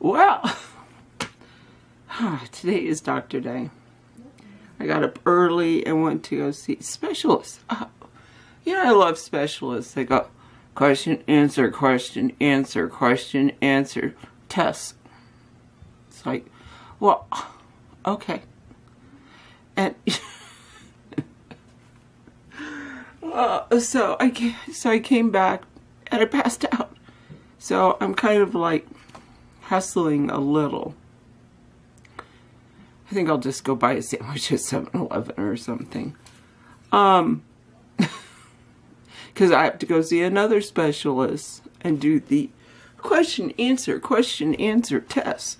Well, today is doctor day. I got up early and went to go see specialists. You know, I love specialists. They go question, answer, tests. It's like, well, okay. And so I came back and I passed out. So I'm kind of like hustling a little. I think I'll just go buy a sandwich at 7-Eleven or something. Because I have to go see another specialist and do the question, answer tests.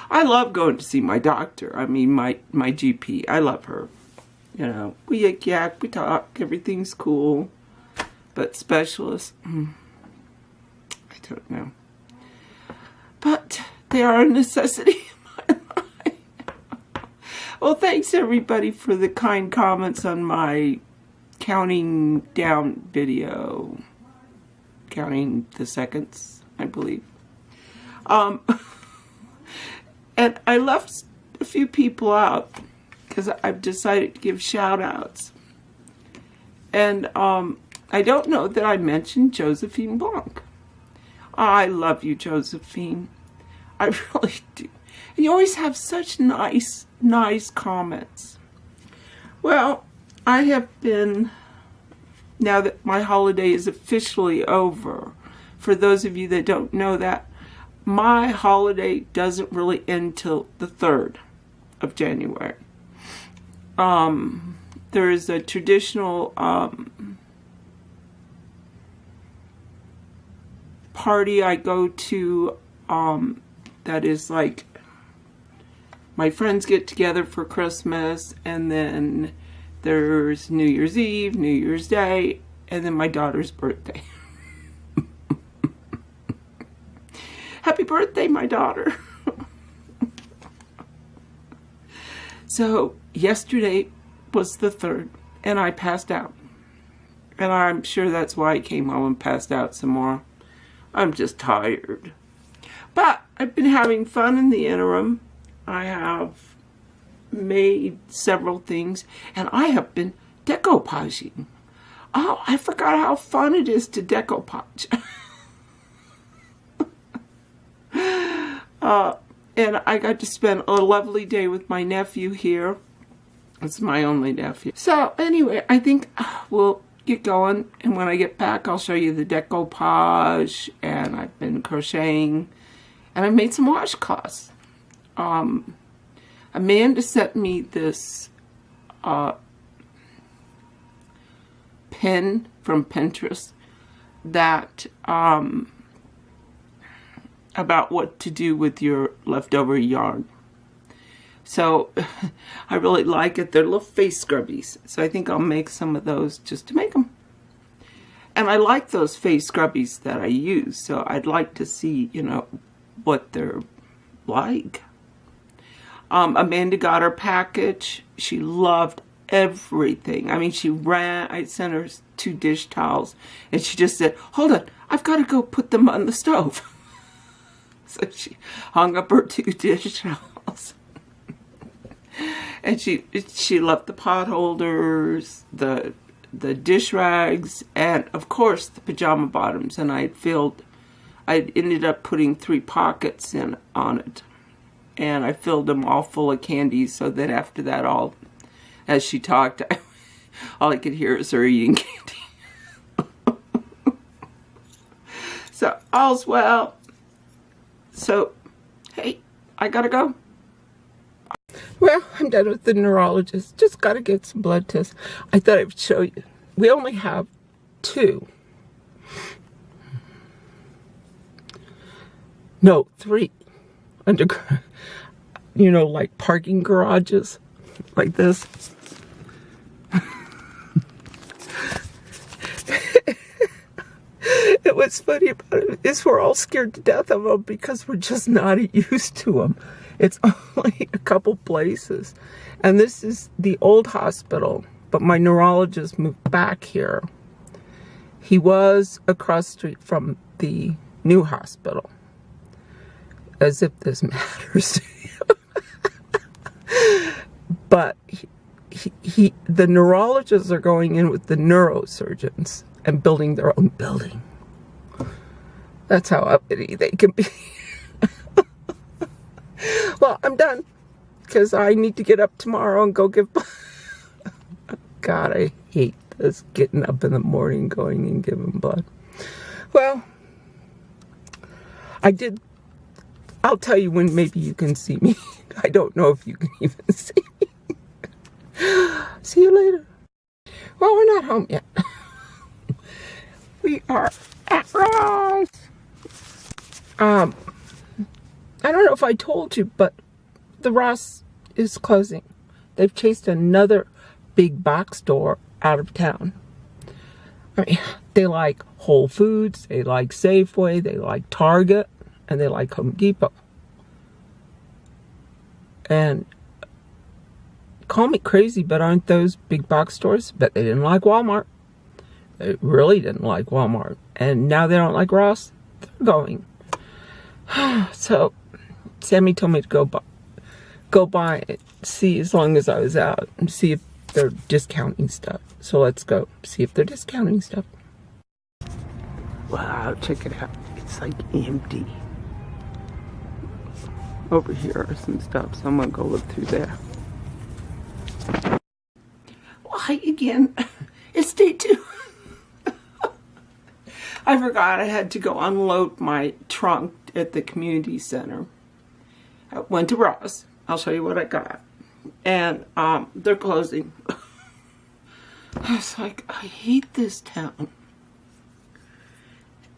I love going to see my doctor. I mean, my GP. I love her. You know, we yak, we talk, everything's cool. But specialists, I don't know. But they are a necessity in my life. Well, thanks everybody for the kind comments on my counting down video. Counting the seconds, I believe. And I left a few people out because I've decided to give shout outs. And I don't know that I mentioned Josephine Blanc. I love you, Josephine. I really do. And you always have such nice comments. Well, I have been, now that my holiday is officially over, for those of you that don't know that, my holiday doesn't really end till the 3rd of January. There is a traditional party I go to that is like my friends get together for Christmas, and then there's New Year's Eve, New Year's Day, and then my daughter's birthday. Happy birthday, my daughter. So yesterday was the 3rd, and I passed out. And I'm sure that's why I came home and passed out some more. I'm just tired. But I've been having fun in the interim. I have made several things, and I have been decoupaging. Oh, I forgot how fun it is to decoupage. And I got to spend a lovely day with my nephew here. It's my only nephew. So anyway, I think we'll get going, and when I get back I'll show you the decoupage, and I've been crocheting, and I made some washcloths. Amanda sent me this pin from Pinterest that about what to do with your leftover yarn. So I really like it. They're little face scrubbies. So I think I'll make some of those just to make them. And I like those face scrubbies that I use. So I'd like to see, you know, what they're like. Amanda got her package. She loved everything. I mean, I sent her 2 dish towels. And she just said, hold on, I've got to go put them on the stove. So she hung up her 2 dish towels. And she left the pot holders, the dish rags, and of course the pajama bottoms. And I ended up putting 3 pockets on it. And I filled them all full of candy, so that after that, as she talked, all I could hear is her eating candy. So all's well. So, hey, I gotta go. Well, I'm done with the neurologist. Just gotta get some blood tests. I thought I would show you. We only have 2. No, 3 underground. You know, like parking garages, like this. What's funny about it is we're all scared to death of them because we're just not used to them. It's only a couple places. And this is the old hospital, but my neurologist moved back here. He was across the street from the new hospital. As if this matters to you. But the neurologists are going in with the neurosurgeons and building their own building. That's how uppity they can be. Well, I'm done. Because I need to get up tomorrow and go give... God, I hate this. Getting up in the morning, going and giving blood. Well, I'll tell you when maybe you can see me. I don't know if you can even see me. See you later. Well, we're not home yet. We are at Ross. I don't know if I told you, but the Ross is closing. They've chased another big box store out of town. I mean, they like Whole Foods, they like Safeway, they like Target, and they like Home Depot. And call me crazy, but aren't those big box stores? But they didn't like Walmart. They really didn't like Walmart. And now they don't like Ross. They're going. So Sammy told me to go by and see, as long as I was out, and see if they're discounting stuff. So let's go see if they're discounting stuff. Wow, check it out. It's like empty. Over here are some stuff, so I'm gonna go look through there. Well, hi again. It's day 2. I forgot I had to go unload my trunk at the community center. I went to Ross. I'll show you what I got. And they're closing. I was like, I hate this town.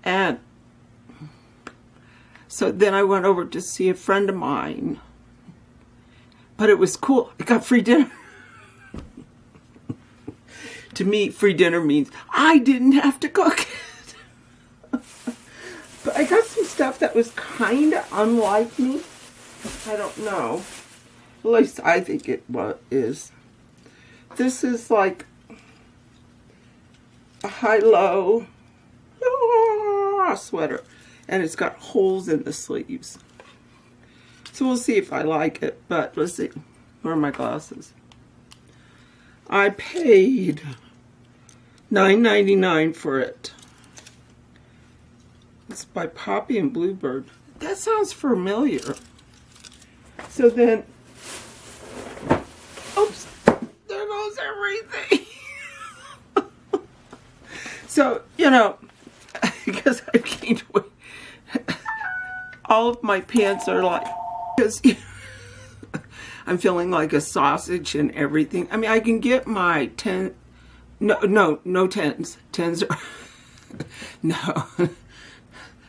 And so then I went over to see a friend of mine. But it was cool. I got free dinner. To me, free dinner means I didn't have to cook it. But I got some stuff that was kind of unlike me. I don't know. At least I think it is. This is like a high-low sweater. And it's got holes in the sleeves. So we'll see if I like it. But let's see. Where are my glasses? I paid $9.99 for it. It's by Poppy and Bluebird. That sounds familiar. So then, oops, there goes everything. So, you know, because I've gained weight, all of my pants are like, because I'm feeling like a sausage and everything. I mean, I can get my 10, no 10s. 10s are,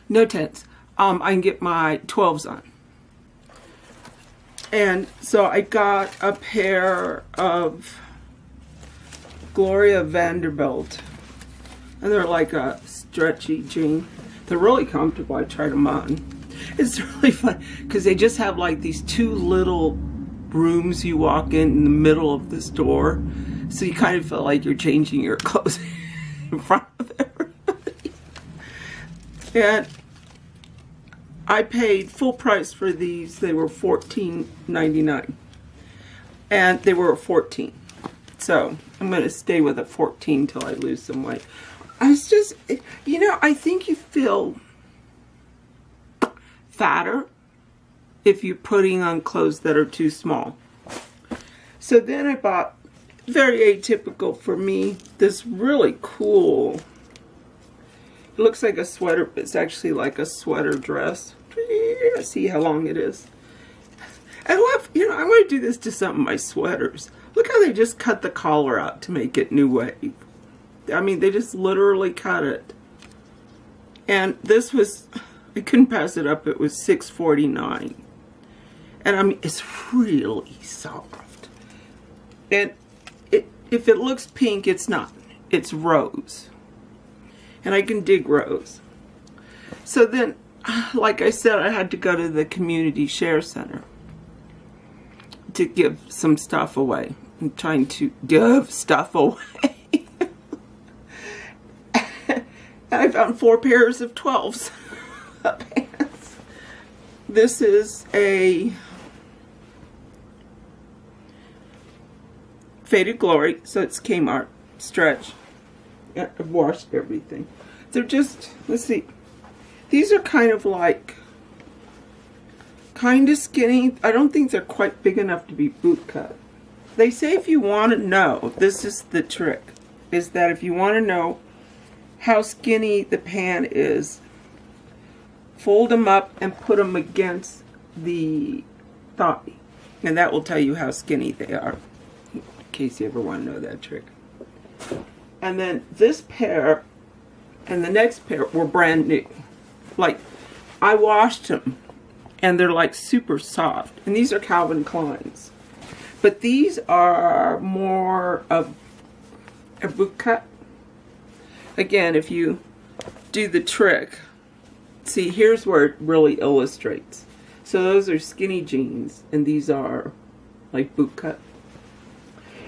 no 10s. I can get my 12s on. And so I got a pair of Gloria Vanderbilt. And they're like a stretchy jean. They're really comfortable. I tried them on. It's really fun because they just have like these 2 little rooms you walk in the middle of the store. So you kind of feel like you're changing your clothes in front of everybody. And I paid full price for these. They were $14.99. And they were $14. So I'm going to stay with a 14 till I lose some weight. I was just, you know, I think you feel fatter if you're putting on clothes that are too small. So then I bought, very atypical for me, this really cool, it looks like a sweater, but it's actually like a sweater dress. See how long it is. I love, you know, I want to do this to some of my sweaters. Look how they just cut the collar out to make it new wave. I mean, they just literally cut it. And this was, I couldn't pass it up. It was $6.49. And I mean, it's really soft. And if it looks pink, it's not. It's rose. And I can dig rose. So then, like I said, I had to go to the community share center to give some stuff away. I'm trying to give stuff away. I found 4 pairs of 12s pants. This is a Faded Glory, so it's Kmart stretch. I've washed everything. They're just, let's see, these are kind of like, kind of skinny. I don't think they're quite big enough to be boot cut. They say if you want to know, this is the trick, is that if you want to know how skinny the pant is, fold them up and put them against the thigh, and that will tell you how skinny they are, in case you ever want to know that trick. And then this pair and the next pair were brand new. Like, I washed them and they're like super soft, and these are Calvin Klein's, but these are more of a boot cut. Again, if you do the trick, see, here's where it really illustrates. So those are skinny jeans, and these are like boot cut.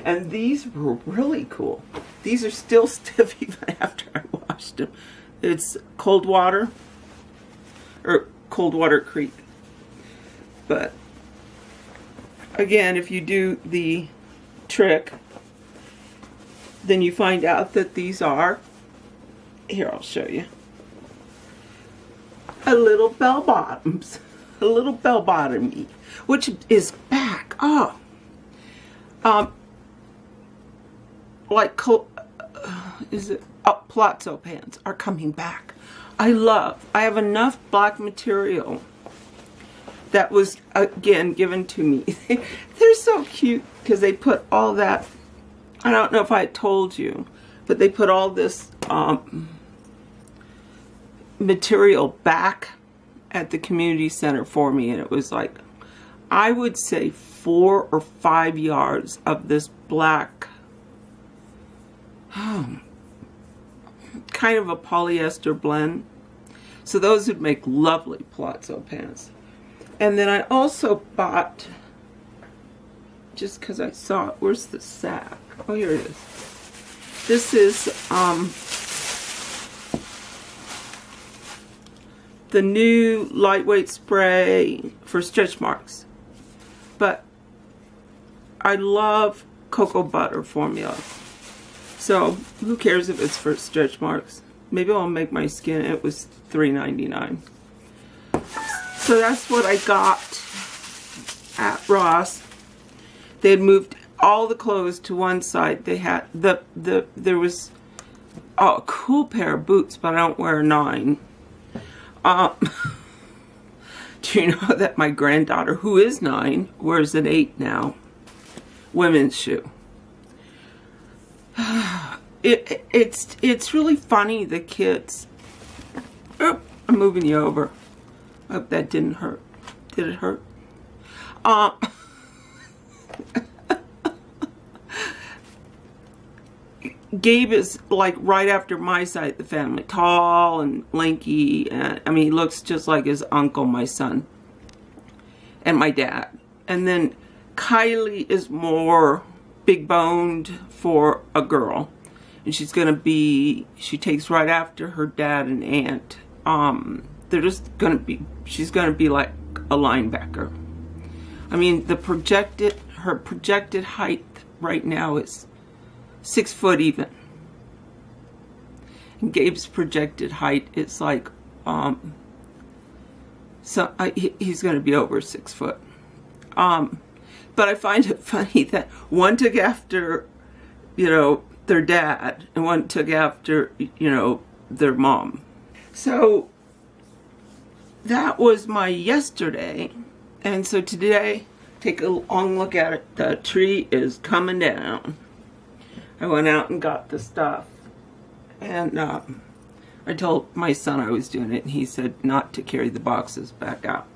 And these were really cool. These are still stiff even after I washed them. It's Cold Water, or Coldwater Creek. But again, if you do the trick, then you find out that these are, here, I'll show you, a little bell bottoms, a little bell bottomy, which is back. Oh, like is it? Oh, palazzo pants are coming back. I have enough black material that was again given to me. They're so cute because they put all that. I don't know if I told you, but they put all this material back at the community center for me, and it was like, I would say 4 or 5 yards of this black, kind of a polyester blend. So those would make lovely palazzo pants. And then I also bought, just because I saw it, where's the sack? Oh, here it is. This is the new lightweight spray for stretch marks. But I love cocoa butter formula. So who cares if it's for stretch marks? Maybe I'll make my skin. It was $3.99. So that's what I got at Ross. They had moved all the clothes to one side. They had there was a cool pair of boots, but I don't wear a 9. Do you know that my granddaughter, who is 9, wears an 8 now? Women's shoe. It's really funny, the kids. Oh, I'm moving you over. I hope that didn't hurt. Did it hurt? Gabe is like right after my side of the family, tall and lanky, and I mean, he looks just like his uncle, my son, and my dad. And then Kylie is more big boned for a girl, and she's gonna be, she takes right after her dad and aunt. They're just gonna be, she's gonna be like a linebacker. I mean, her projected height right now is 6 foot even. And Gabe's projected height is like, he's going to be over 6 foot. But I find it funny that one took after, their dad, and one took after, their mom. So that was my yesterday. And so today, take a long look at it. The tree is coming down. I went out and got the stuff, and I told my son I was doing it, and he said not to carry the boxes back out.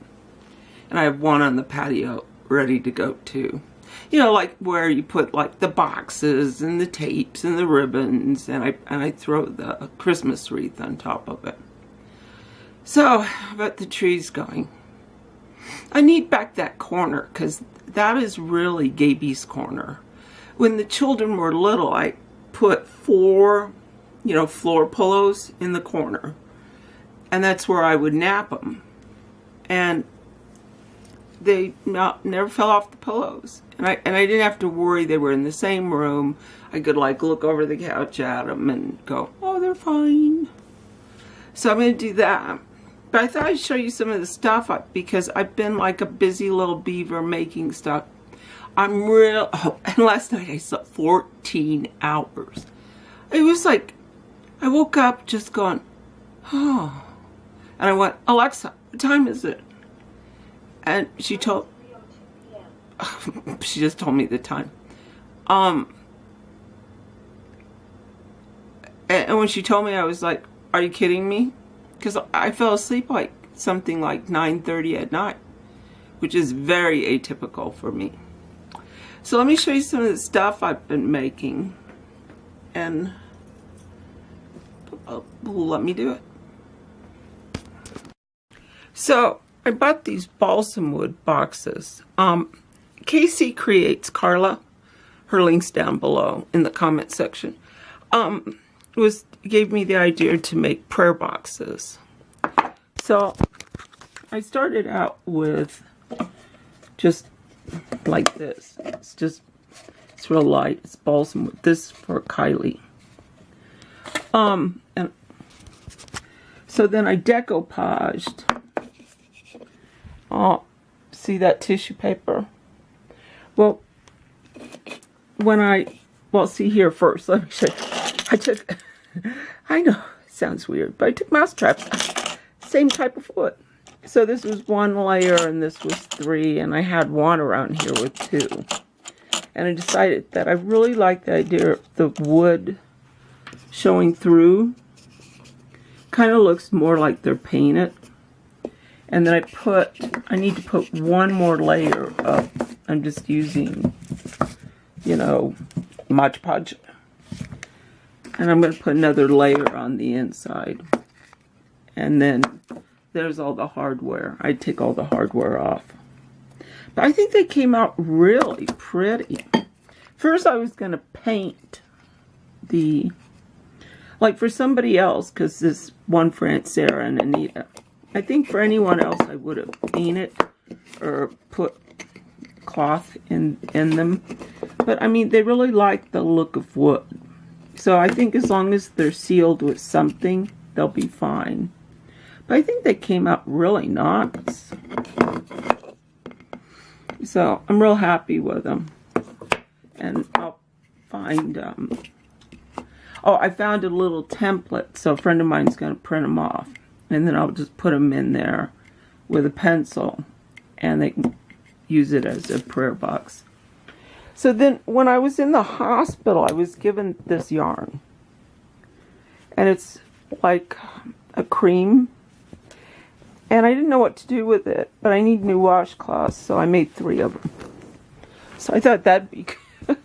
And I have one on the patio ready to go too. Like where you put like the boxes and the tapes and the ribbons, and I throw the Christmas wreath on top of it. So, but the tree's going. I need back that corner, because that is really Gaby's corner. When the children were little, I put 4, you know, floor pillows in the corner. And that's where I would nap them. And they never fell off the pillows. And I didn't have to worry they were in the same room. I could like look over the couch at them and go, oh, they're fine. So I'm going to do that. But I thought I'd show you some of the stuff because I've been like a busy little beaver making stuff. I'm real, oh, and last night I slept 14 hours. It was like, I woke up just going, oh. And I went, Alexa, what time is it? And she told, she just told me the time. And when she told me, I was like, are you kidding me? Because I fell asleep like something like 9:30 at night, which is very atypical for me. So let me show you some of the stuff I've been making. And let me do it. So I bought these balsam wood boxes. Casey Creates, Carla, her link's down below in the comment section, gave me the idea to make prayer boxes. So I started out with just like this. It's real light. It's balsam wood. This is for Kylie. And so then I decoupaged. Oh, see that tissue paper? Well, see here first. Let me show you. I know, it sounds weird, but I took mouse traps. Same type of wood. So this was 1 layer and this was 3, and I had one around here with 2. And I decided that I really like the idea of the wood showing through. Kind of looks more like they're painted. And then I need to put 1 more layer of, I'm just using, you know, Mod Podge. And I'm going to put another layer on the inside. And then there's all the hardware. I take all the hardware off. But I think they came out really pretty. First I was going to paint the, like for somebody else, because this one for Aunt Sarah and Anita. I think for anyone else I would have painted or put cloth in them. But I mean, they really like the look of wood. So I think as long as they're sealed with something, they'll be fine. But I think they came out really nice. So I'm real happy with them. And I'll find, oh, I found a little template. So a friend of mine's going to print them off. And then I'll just put them in there with a pencil. And they can use it as a prayer box. So then when I was in the hospital, I was given this yarn. And it's like a cream. And I didn't know what to do with it. But I need new washcloths, so I made 3 of them. So I thought that'd be good.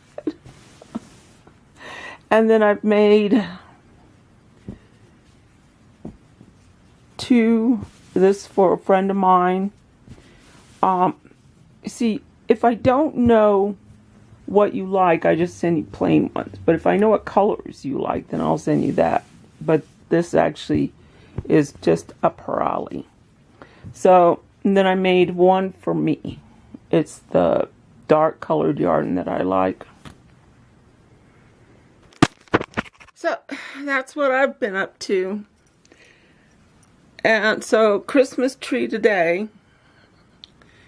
And then I've made 2. This for a friend of mine. See, if I don't know what you like, I just send you plain ones. But if I know what colors you like, then I'll send you that. But this actually is just a parali. So, and then I made one for me. It's the dark colored yarn that I like. So, that's what I've been up to. And so, Christmas tree today.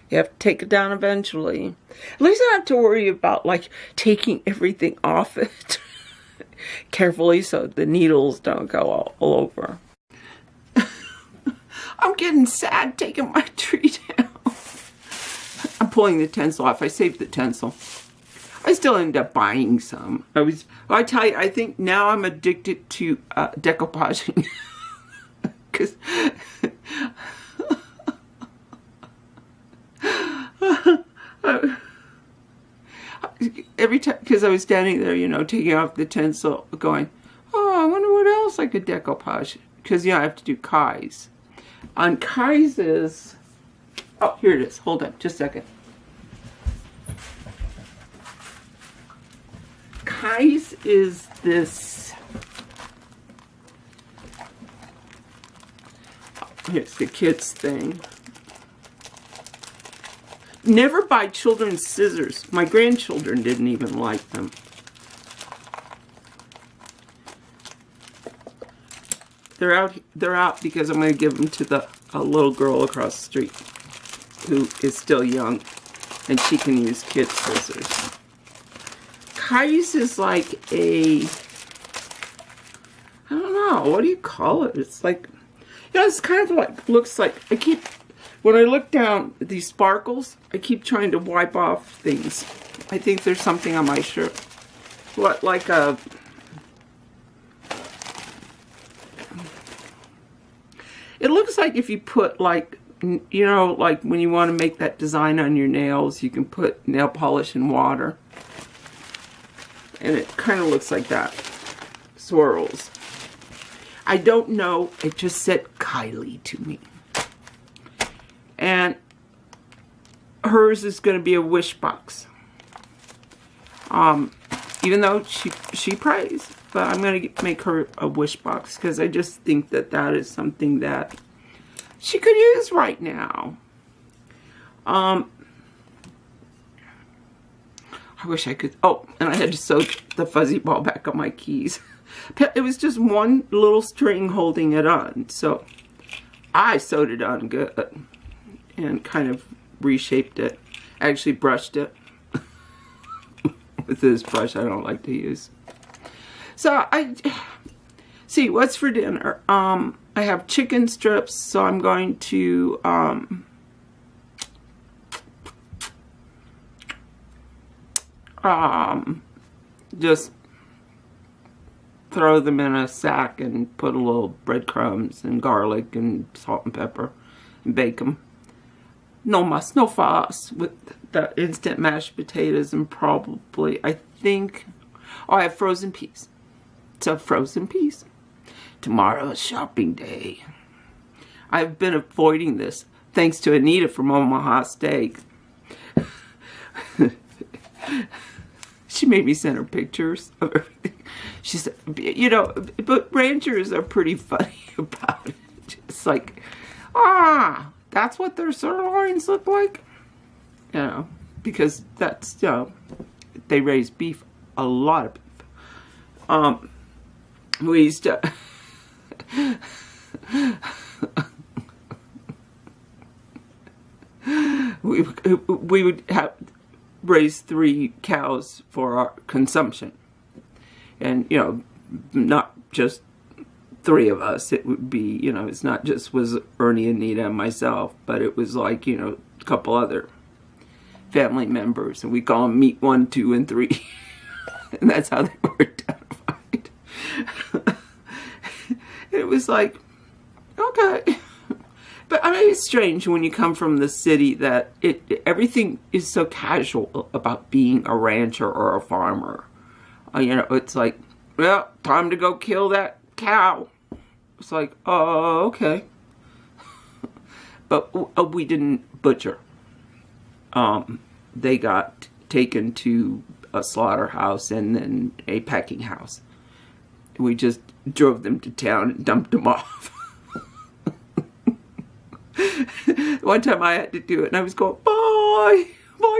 You have to take it down eventually. At least I don't have to worry about, like, taking everything off it carefully so the needles don't go all over. I'm getting sad taking my tree down. I'm pulling the tinsel off. I saved the tinsel. I still ended up buying some. I tell you, I think now I'm addicted to decoupaging. Because every time, because I was standing there, you know, taking off the tinsel, going, oh, I wonder what else I could decoupage. Because, I have to do Kai's. On Kai's is, oh, here it is. Hold on, just a second. Kai's is this Here's the kids thing. Never buy children's scissors. My grandchildren didn't even like them. They're out because I'm going to give them to a little girl across the street who is still young, and she can use kids' scissors. Kais is like a, I don't know, what do you call it? It's like, you know, it's kind of like, looks like, when I look down at these sparkles, I keep trying to wipe off things. I think there's something on my shirt. What, like a, it looks like if you put like, you know, like when you want to make that design on your nails, you can put nail polish in water. And it kind of looks like that. Swirls. I don't know. It just said Kylie to me. And hers is going to be a wish box. Even though she prays. But I'm going to make her a wish box because I just think that that is something that she could use right now. I wish I could. Oh, and I had to sew the fuzzy ball back on my keys. It was just one little string holding it on. So I sewed it on good and kind of reshaped it. I actually brushed it with this brush I don't like to use. So see what's for dinner. I have chicken strips, so I'm going to just throw them in a sack and put a little breadcrumbs and garlic and salt and pepper and bake them. No muss, no fuss with the instant mashed potatoes and probably, I think, oh, I have frozen peas. So frozen peas. Tomorrow's shopping day. I've been avoiding this thanks to Anita from Omaha Steak. She made me send her pictures of everything. She said, you know, but ranchers are pretty funny about it. It's like, that's what their sirloins look like? You know, because that's, you know, they raise beef, a lot of beef. We used to, we would have raise 3 cows for our consumption. And, you know, not just 3 of us. It would be, you know, it's not just was Ernie, Anita, and myself, but it was like, you know, a couple other family members. And we call them meat 1, 2, and 3. And that's how they were identified. It was like, okay. But I mean, it's strange when you come from the city that everything is so casual about being a rancher or a farmer. You know, it's like, well, time to go kill that cow. It's like, oh, okay. But we didn't butcher. They got taken to a slaughterhouse and then a packing house. We just drove them to town and dumped them off. One time I had to do it and I was going, bye,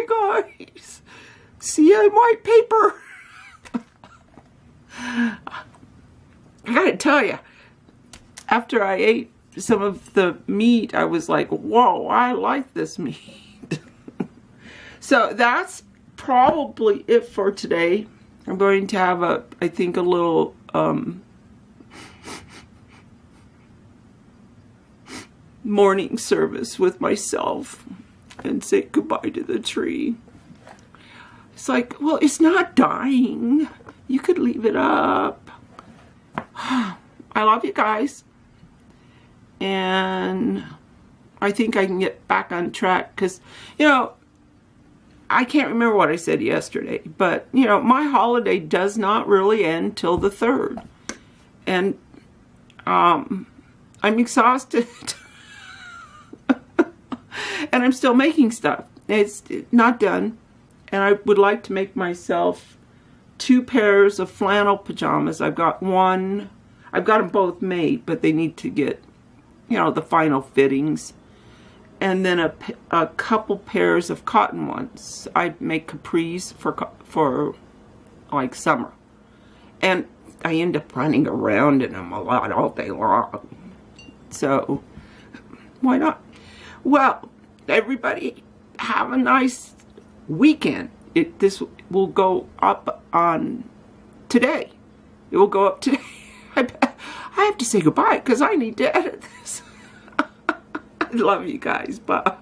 guys. See you in white paper. I gotta tell you, after I ate some of the meat, I was like, whoa, I like this meat. So that's probably it for today. I'm going to have I think a little, morning service with myself and say goodbye to the tree. It's like, well, it's not dying. You could leave it up. I love you guys. And I think I can get back on track because, you know, I can't remember what I said yesterday, but, you know, my holiday does not really end till the 3rd. And I'm exhausted. And I'm still making stuff. It's not done. And I would like to make myself 2 pairs of flannel pajamas. I've got them both made, but they need to get you know, the final fittings. And then a couple pairs of cotton ones. I make capris for like summer. And I end up running around in them a lot all day long. So, why not? Well, everybody have a nice weekend. This will go up on today. It will go up today. I have to say goodbye because I need to edit this. I love you guys. Bye.